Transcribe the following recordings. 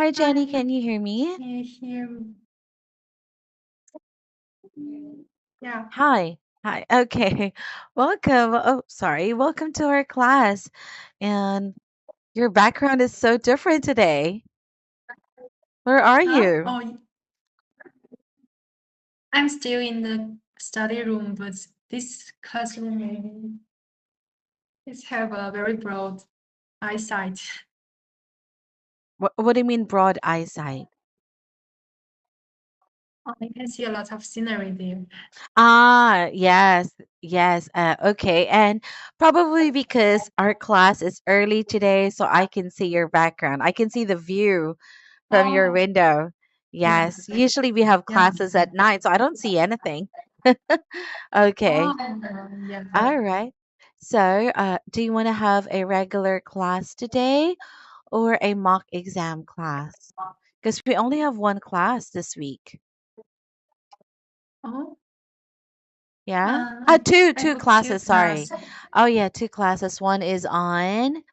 Hi, Jenny. Hi, Can you hear me? can you hear me? Yeah. Hi. Hi. Okay. Welcome. Oh, sorry. Welcome to our class. And your background is so different today. Where are Huh? you? Oh, I'm still in the study room, but this classroom maybe is have a very broad eyesight. What do you mean broad eyesight? I can see a lot of scenery there. Ah, yes. Yes. Okay. And probably because our class is early today, so I can see your background. I can see the view from your Oh, window. yeah, Yes. Usually we have yeah. classes at night, so I don't see anything. Okay. Oh, yeah. All right. So, do you want to have a regular class today or a mock exam class? Because we only have one class this week. Oh, Yeah? I I Two booked two classes, sorry. class. Oh yeah, two classes. One is on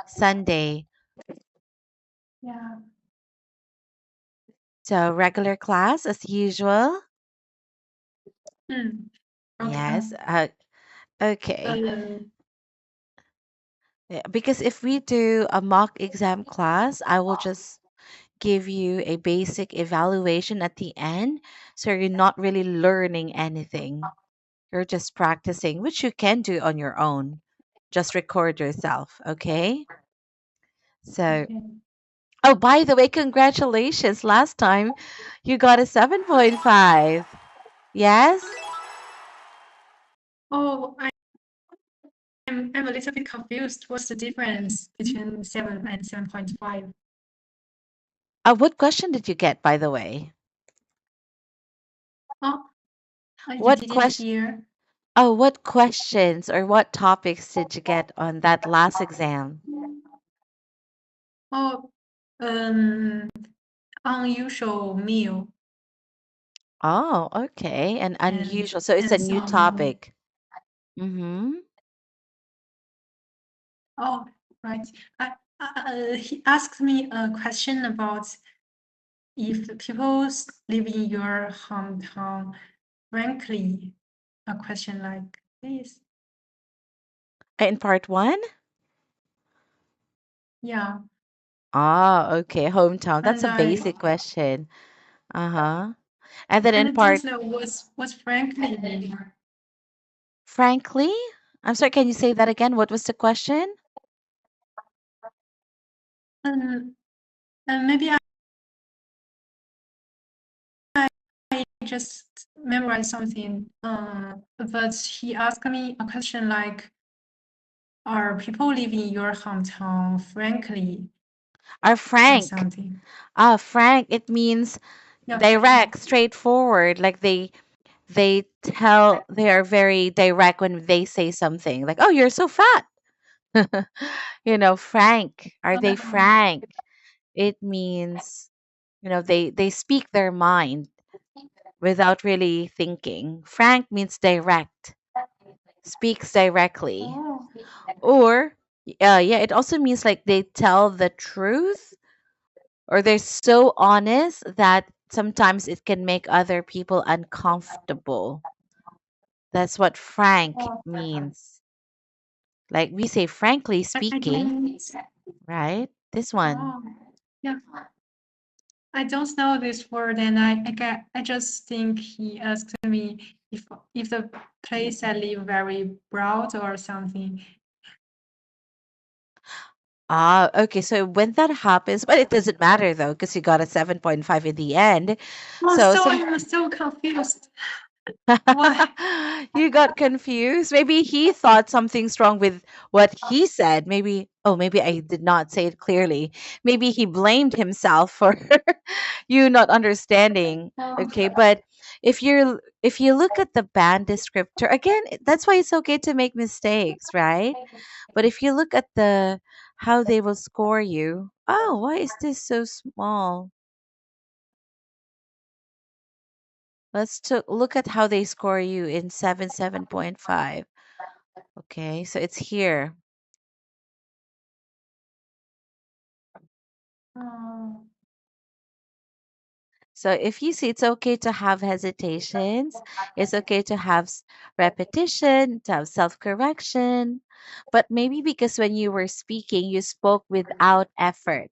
Sunday. Yeah. So, regular class as usual. Hmm. Okay. Yes. Okay. Uh, Yeah, because if we do a mock exam class, I will just give you a basic evaluation at the end. So you're not really learning anything. You're just practicing, which you can do on your own. Just record yourself, okay? So, okay. oh, by the way, congratulations. Last time you got a 7.5. Yes? Oh, I'm a little bit confused. What's the difference between 7 and 7.5? What question did you get, by the way? Oh, you What didn't question? hear. Oh, what questions or what topics did you get on that last exam? Oh, um, unusual meal Oh, okay. And and unusual. So it's a new some. topic. Mm-hmm. Oh, right. He asked me a question about if live in your hometown, frankly, a question like this. In part one? Yeah, Ah, okay. Hometown. That's and a I basic question. Uh-huh. And then and in I don't part, know what's frankly mean. frankly, I'm sorry, can you say that again? What was the question? Um, and maybe I just memorized something. But he asked me a question like, "Are people living in your hometown frankly Or or frank. something?" Ah, frank, it means Yeah, frank. direct, straightforward. Like they are very direct when they say something. Like, "Oh, you're so fat." Frank. Are they frank? It means, they speak their mind without really thinking. Frank means direct, speaks directly. Oh, Or, yeah, it also means like they tell the truth or they're so honest that sometimes it can make other people uncomfortable. That's what frank oh, means. Like we say, frankly I speaking, don't. right? This one. Oh, yeah. I don't know this word, and I just think he asked me if the place I live very broad or something. Ah, okay. So when that happens, but it doesn't matter though, because you got a 7.5 in the end. Oh, So so some I'm so confused. Why? you got confused. Maybe he thought something's wrong with what he said. Maybe I did not say it clearly. Maybe he blamed himself for you not understanding. Oh, Okay, but if you look at the band descriptor again, that's why it's okay to make mistakes, right? But if you look at the how they will score you, oh, why is this so small? Look at how they score you in 7.5. Okay, so it's here. oh. So if you see, it's okay to have hesitations, it's okay to have repetition, to have self correction, but maybe because when you were speaking, you spoke without effort,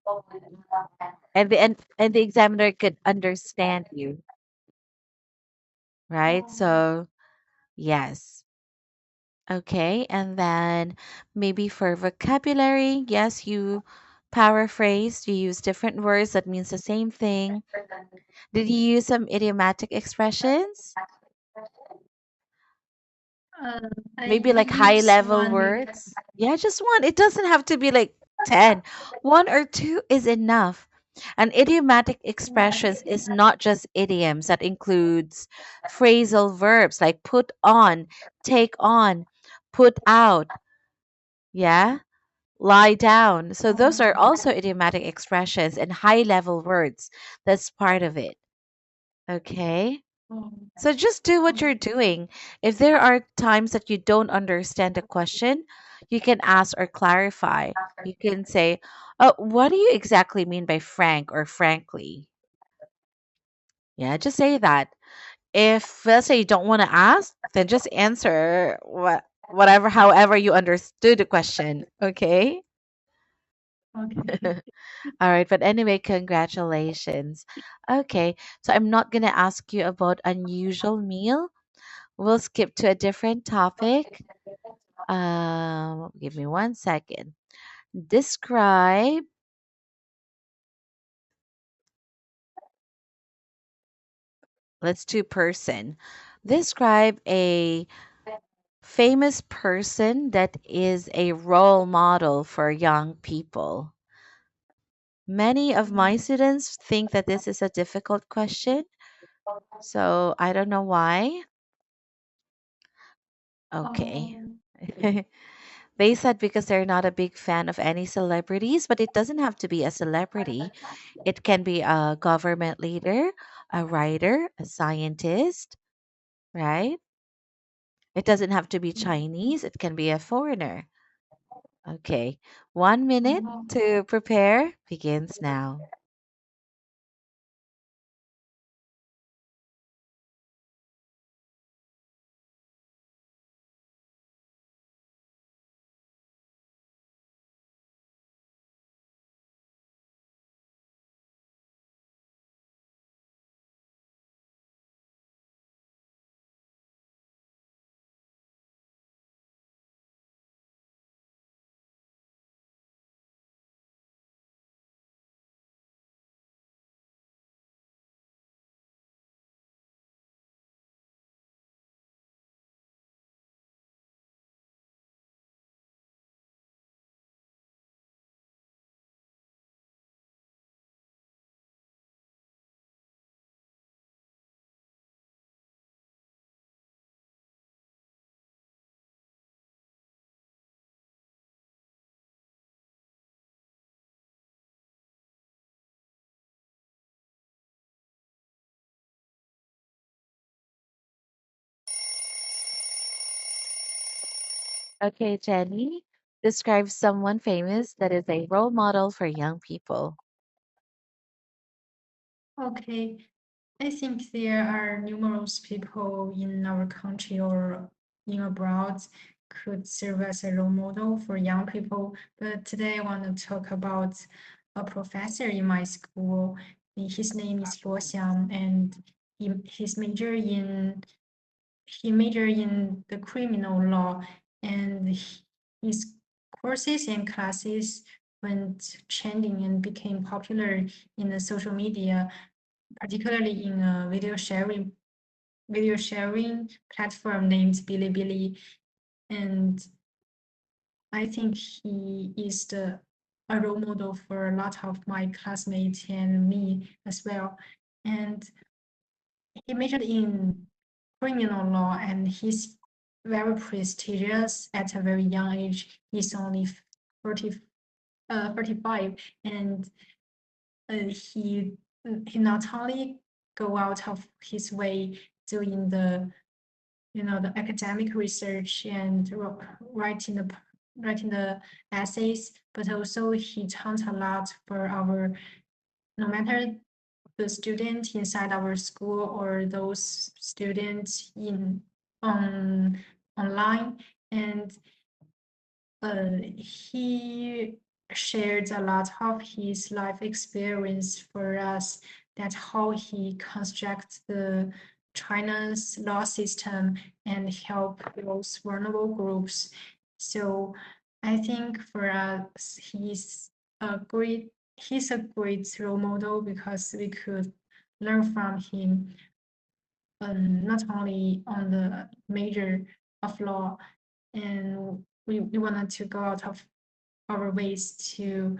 and the examiner could understand you, right? So yes. Okay, and then maybe for vocabulary, yes, you paraphrase, you use different words that means the same thing. Did you use some idiomatic expressions? Uh, I Maybe like high use level one. words? Yeah, just one. It doesn't have to be like 10. One or two is enough. And idiomatic expressions is not just idioms, that includes phrasal verbs like put on, put out, yeah, lie down. So those are also idiomatic expressions and high level words. That's part of it. Okay. Oh, So just do what you're okay. doing. If there are times that you don't understand a question, you can ask or clarify. You can say, "Oh, what do you exactly mean by frank or frankly?" Yeah, just say that. If let's say you don't want to ask, then just answer whatever however you understood the question, okay? Okay. All right, but anyway, congratulations. Okay, so I'm not going to ask you about unusual meal. We'll skip to a different topic. Give me 1 second. Describe, let's do person. Describe a famous person that is a role model for young people. Many of my students think that this is a difficult question, so I don't know why. Okay. Oh, They said because they're not a big fan of any celebrities, but it doesn't have to be a celebrity. It can be a government leader, a writer, a scientist, right? It doesn't have to be Chinese, it can be a foreigner. Okay, 1 minute oh, to prepare begins now. Okay, Jenny, describe someone famous that is a role model for young people. okay. I think there are numerous people in our country or in abroad could serve as a role model for young people. But today I want to talk about a professor in my school. His name is Luo Xiang, and his major in the criminal law, and his courses and classes went trending and became popular in the social media, particularly in a video sharing platform named Bilibili. And I think he is a role model for a lot of my classmates and me as well. And he majored in criminal law, and he's very prestigious at a very young age. He's only 40, 35, and he not only go out of his way doing the academic research and writing the essays, but also he taught a lot for our, no matter the student inside our school or those students in on online. And he shared a lot of his life experience for us, that how he constructs the China's law system and help those vulnerable groups. So I think for us, he's a great role model because we could learn from him, not only on the major of law, and we wanted to go out of our ways to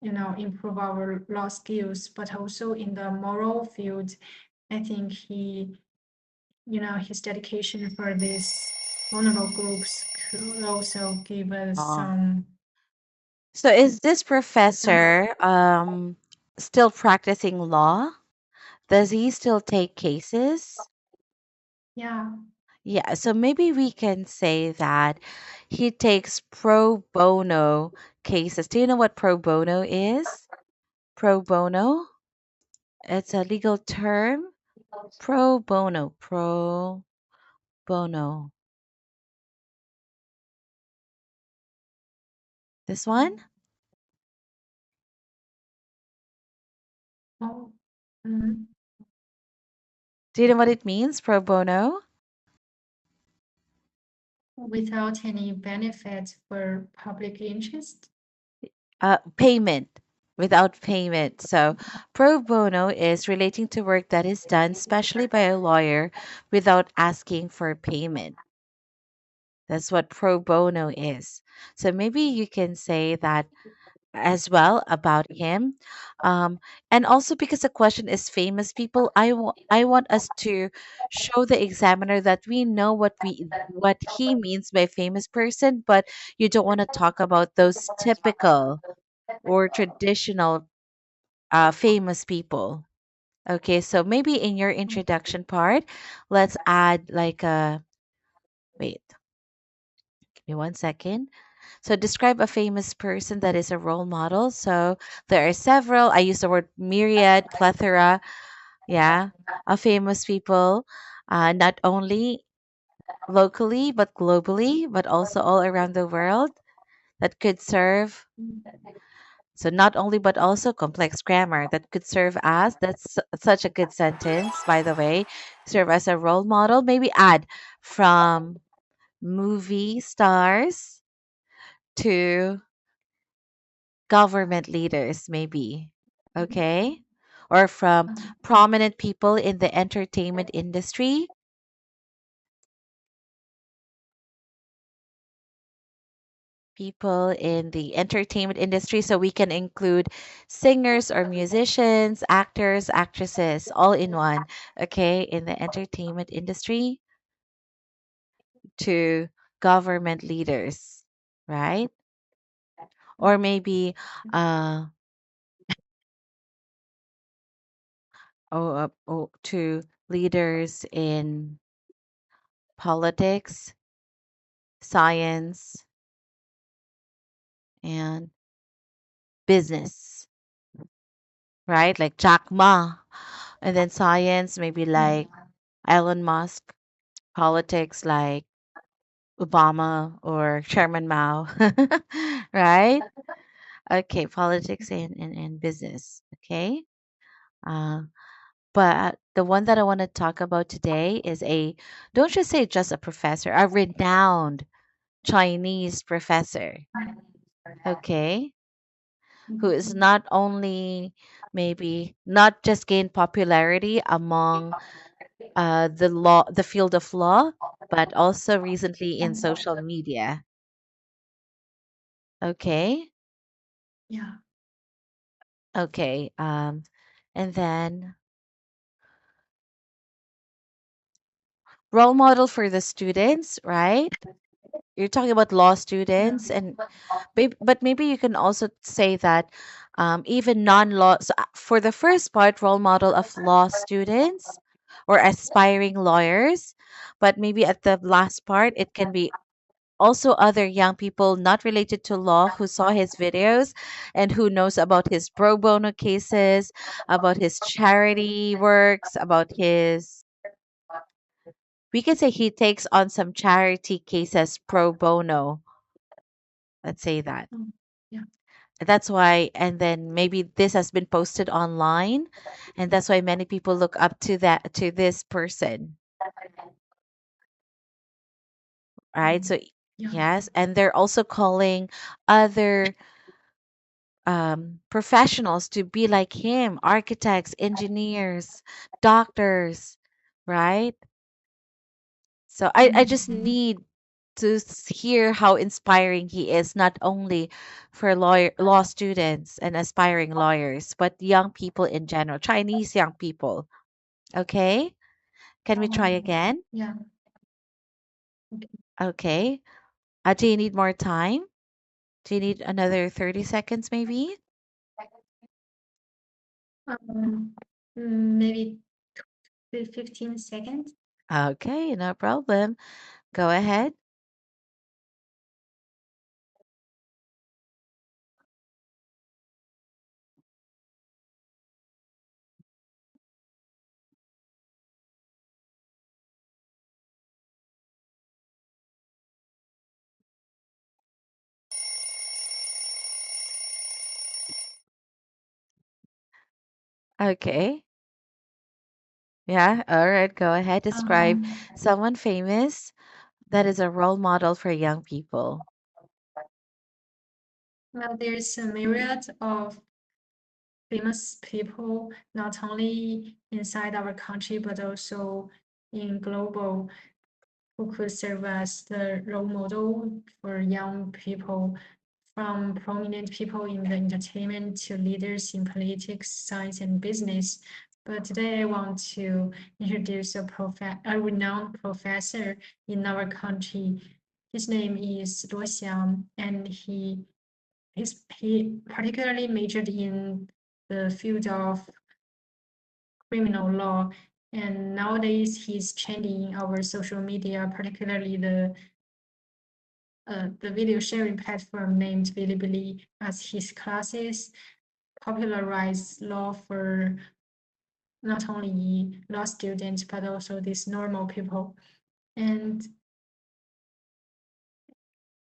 improve our law skills, but also in the moral field. I think his dedication for these vulnerable groups could also give us Oh. So is this some professor still practicing law? Does he still take cases? yeah. Yeah, so maybe we can say that he takes pro bono cases. Do you know what pro bono is? Pro bono? It's a legal term. Pro bono, pro bono. This one? Oh, mm, Do you know what it means, pro bono? without any benefit for public interest. Payment, without payment. So, pro bono is relating to work that is done, especially by a lawyer, without asking for payment. That's what pro bono is. So, maybe you can say that as well about him. Um, and also because the question is famous people, I want us to show the examiner that we know what he means by famous person, but you don't want to talk about those typical or traditional famous people. Okay, so maybe in your introduction part, let's add like a wait, give me 1 second. So describe a famous person that is a role model. So there are several. I use the word myriad, plethora, yeah, of famous people, not only locally but globally, but also all around the world that could serve. So not only but also complex grammar that could serve as, that's such a good sentence, by the way, serve as a role model. Maybe add from movie stars to government leaders, maybe. Okay? Or from prominent people in the entertainment industry, people in the entertainment industry. So we can include singers or musicians, actors, actresses, all in one. Okay? In the entertainment industry to government leaders, right? Or maybe uh, to leaders in politics, science, and business, right? Like Jack Ma. And then science, maybe Yeah. like Elon Musk. Politics, like Obama or Chairman Mao, right? Okay, politics and business. Okay. Uh, but the one that I want to talk about today is don't just say just a professor, a renowned Chinese professor. Okay. Who is not only maybe not just gained popularity among the field of law, but also recently in social media. Okay, Yeah. okay, and then role model for the students, right? You're talking about law Yeah. students, and but maybe you can also say that even non-law. So for the first part, role model of law students or aspiring lawyers, but maybe at the last part, it can be also other young people not related to law who saw his videos and who knows about his pro bono cases, about his charity works, about his, we can say he takes on some charity cases pro bono. Let's say that. Mm, yeah. That's why, and then maybe this has been posted online, and that's why many people look up to that, to this person, right? Mm, So yeah. yes, and they're also calling other professionals to be like him, architects, engineers, doctors, right? So I Mm, just need to hear how inspiring he is, not only for law students and aspiring lawyers, but young people in general, Chinese young people. Okay, can we try again? yeah. Okay. Okay, do you need more time? Do you need another 30 seconds maybe? Um, maybe 15 seconds. Okay, no problem. Go ahead. Okay. Yeah, all right, go ahead. Describe Um, someone famous that is a role model for young people. well, there's a myriad of famous people, not only inside our country, but also in global, who could serve as the role model for young people, from prominent people in the entertainment to leaders in politics, science, and business. But today I want to introduce a renowned professor in our country. His name is Luo Xiang, and he particularly majored in the field of criminal law. And nowadays, he's trending our social media, particularly the video sharing platform named Bilibili, as his classes popularize law for not only law students but also these normal people. And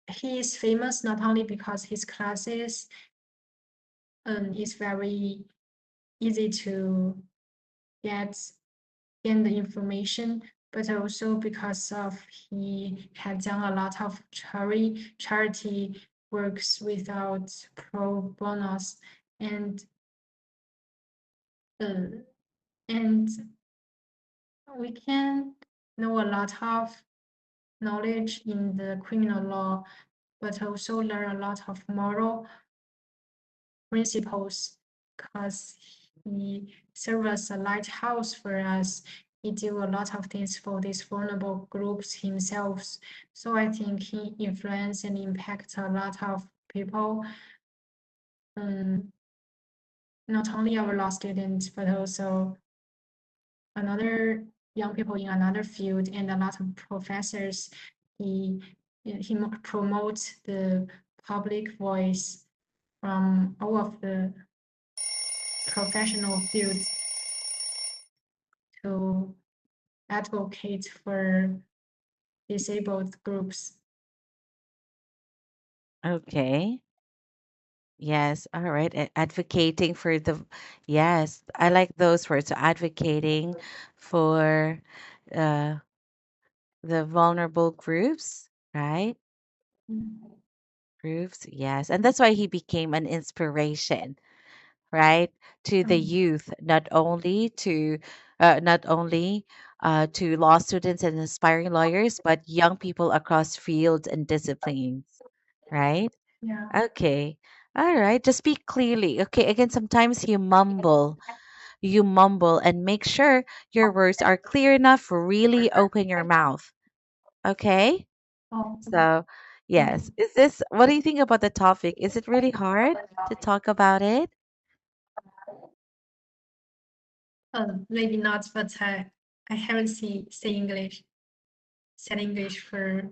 he is famous not only because his classes is very easy to get gain the information, but also because of he had done a lot of charity works without pro bonus, and uh, and we can know a lot of knowledge in the criminal law, but also learn a lot of moral principles because he serves as a lighthouse for us. He do a lot of things for these vulnerable groups himself. So I think he influence and impact a lot of people, um, not only our law students, but also another young people in another field and a lot of professors. He he promotes the public voice from all of the professional fields to advocate for disabled groups. Okay. Yes. All right. Advocating for the, yes, I like those words. So advocating for uh, the vulnerable groups, right? Mm. Groups. Yes. And that's why he became an inspiration, right, to the Um, youth, not only to law students and aspiring lawyers, but young people across fields and disciplines, right? yeah. Okay. All right. Just speak clearly. Okay. Again, sometimes you mumble and make sure your words are clear enough. Really open your mouth. Okay. Oh, So, okay. yes. What do you think about the topic? Is it really hard to talk about it? Maybe not, but I haven't seen say English, said English for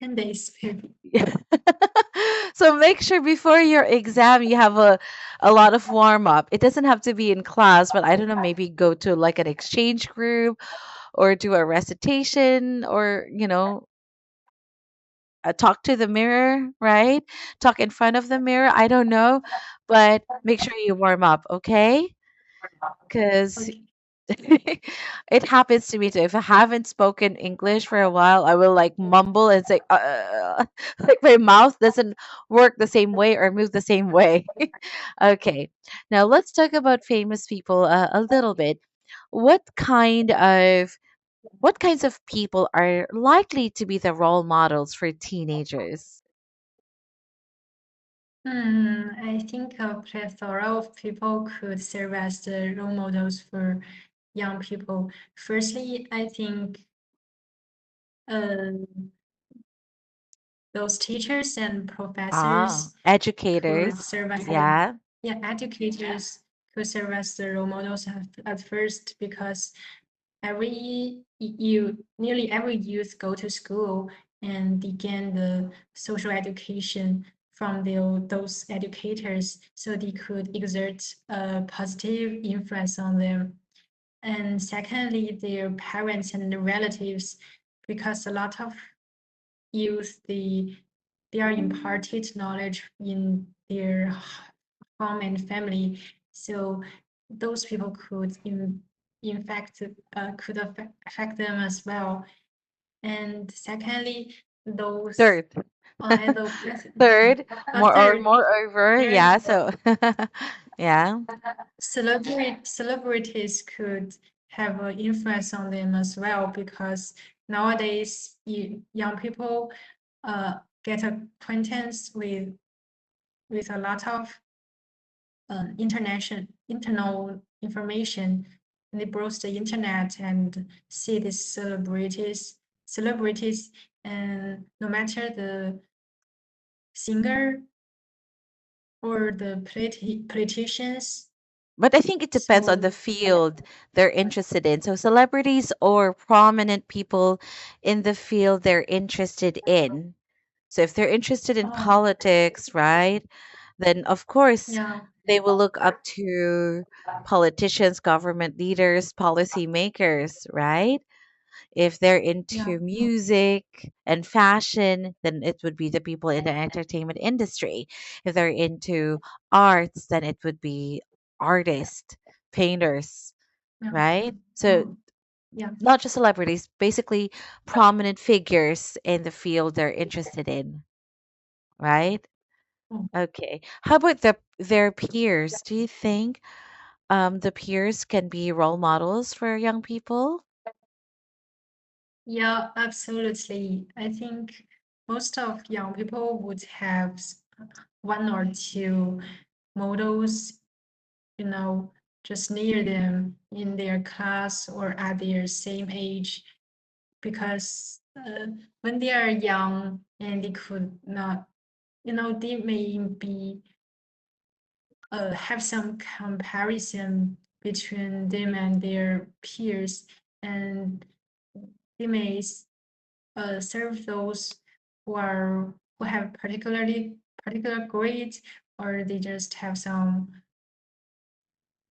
10 days maybe. So make sure before your exam you have a lot of warm up. It doesn't have to be in class, but I don't know, maybe go to like an exchange group or do a recitation or, talk to the mirror, right? Talk in front of the mirror. I don't know, but make sure you warm up, okay? Because Okay. it happens to me too. If I haven't spoken English for a while, I will like mumble and say, like my mouth doesn't work the same way or move the same way. Okay, now let's talk about famous people a little bit. What kind of what kinds of people are likely to be the role models for teenagers? I think a plethora of people could serve as the role models for young people. Firstly, I think uh, those teachers and Ah, professors could educators. serve as Yeah. yeah, educators could serve as the role models at first because nearly every youth go to school and begin the social education from those educators so they could exert a positive influence on them. And secondly, their parents and relatives, because a lot of youth they are imparted knowledge in their home and family, so those people could in fact could affect them as well. And secondly, those Third. and the Third, a third moreover, third yeah, so yeah. celebrities could have an influence on them as well because nowadays young people uh, get acquaintance with a lot of internal information. They browse the internet and see these celebrities, and no matter the singer or the politicians. But I think it depends on the So field they're interested in. So celebrities or prominent people in the field they're interested in. So if they're interested in oh politics, right, then of course yeah, they will look up to politicians, government leaders, policymakers, right? If they're yeah, into music and fashion, then it would be the people in the entertainment industry. If they're into arts, then it would be artists, painters, yeah, right? So oh yeah. not just celebrities, basically prominent figures in the field they're interested in, right? Oh. Okay. How about their peers? Do you think the peers can be role models for young people? Yeah, absolutely. I think most of young people would have one or two models, you know, just near them in their class or at their same age, because when they are young and they could not, they may be have some comparison between them and their peers, and they may serve those who have particular grades, or they just have some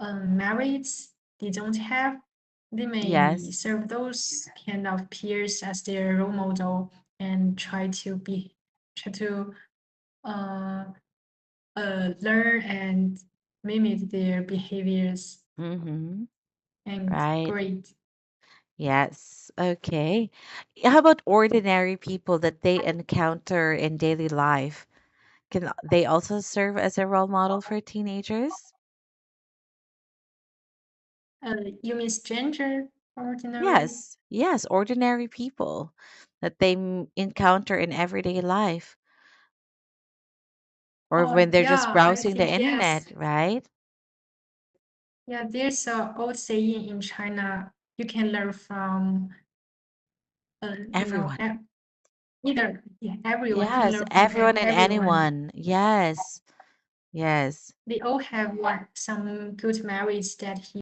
merits they don't have. They may Yes. serve those kind of peers as their role model and try to uh, learn and mimic their behaviors Mm-hmm. and Right. grade. Yes. Okay. How about ordinary people that they encounter in daily life? Can they also serve as a role model for teenagers? You mean stranger, ordinary? Yes. Yes, ordinary people that they encounter in everyday life or Oh, when they're just yeah, I browsing the think yes. internet, right? Yeah, there's a old saying in China, you can learn from, uh, you know, Everyone. either yeah, everyone can Yes, learn from everyone and everyone. anyone. Yes. Yes. They all have some good merits that you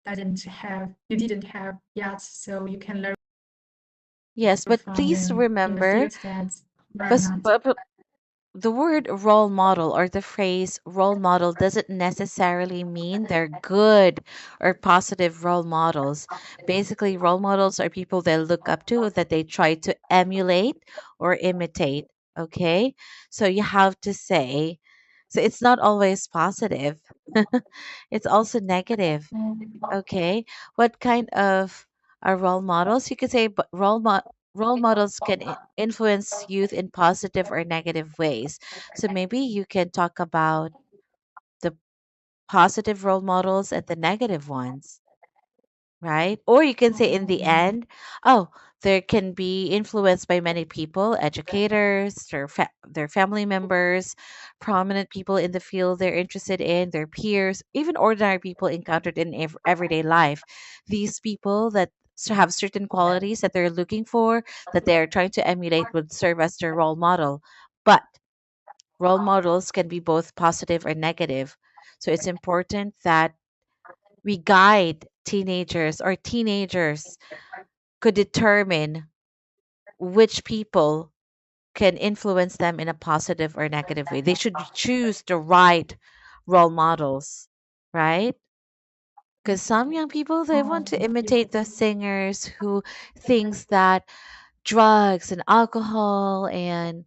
didn't have yet, so you can learn Yes, but from please them in the remember, field that we're but, not. but the word role model or the phrase role model doesn't necessarily mean they're good or positive role models. Basically, role models are people they look up to that they try to emulate or imitate. Okay. So you have to say, so it's not always positive, it's also negative. Okay. What kind of role models? You could say but role models can influence youth in positive or negative ways. So maybe you can talk about the positive role models and the negative ones, right? Or you can say in the end, oh, there can be influenced by many people, educators, their family members, prominent people in the field they're interested in, their peers, even ordinary people encountered in everyday life. These people that have certain qualities that they're looking for, that they're trying to emulate, would serve as their role model. But role models can be both positive or negative. So it's important that we guide teenagers or teenagers could determine which people can influence them in a positive or negative way. They should choose the right role models, right? Because some young people they want to imitate the singers who thinks that drugs and alcohol and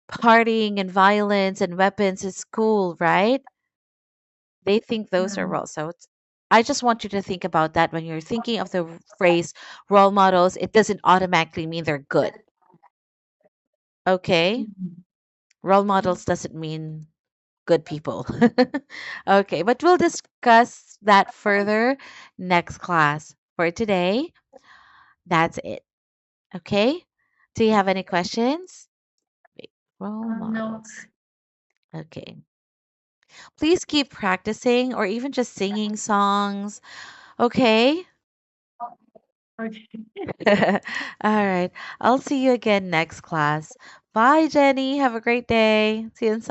partying and violence and weapons is cool, right? They think those are Mm, roles. So I just want you to think about that when you're thinking of the phrase role models. It doesn't automatically mean they're good. Okay? mm. Role models doesn't mean good people. Okay, but we'll discuss that further next class. For today, that's it. Okay? Do you have any questions? Wait, role No. models. Okay. Please keep practicing or even just singing songs. Okay? Okay. All right. I'll see you again next class. Bye, Jenny. Have a great day. See you inside.